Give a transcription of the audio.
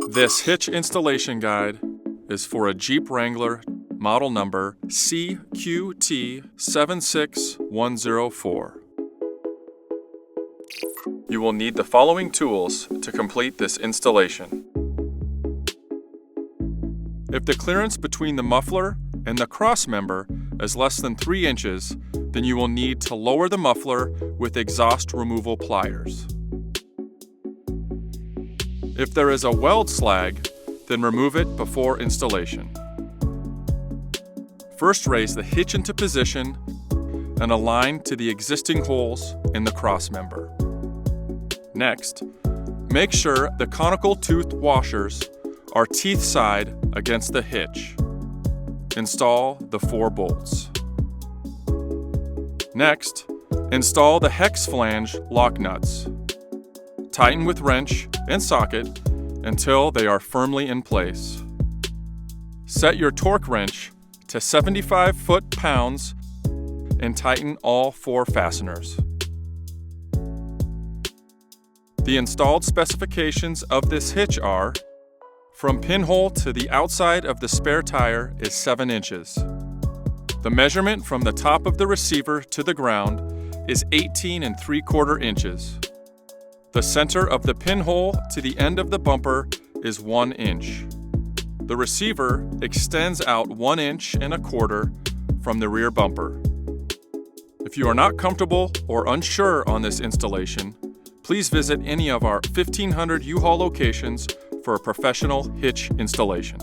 This hitch installation guide is for a Jeep Wrangler model number CQT76104. You will need the following tools to complete this installation. If the clearance between the muffler and the cross member is less than 3 inches, then you will need to lower the muffler with exhaust removal pliers. If there is a weld slag, then remove it before installation. First, raise the hitch into position and align to the existing holes in the cross member. Next, make sure the conical tooth washers are teeth side against the hitch. Install the 4 bolts. Next, install the hex flange lock nuts. Tighten with wrench and socket until they are firmly in place. Set your torque wrench to 75 foot-pounds and tighten all 4 fasteners. The installed specifications of this hitch are: from pinhole to the outside of the spare tire is 7 inches. The measurement from the top of the receiver to the ground is 18 3/4 inches. The center of the pinhole to the end of the bumper is 1 inch. The receiver extends out 1.25 inches from the rear bumper. If you are not comfortable or unsure on this installation, please visit any of our 1,500 U-Haul locations for a professional hitch installation.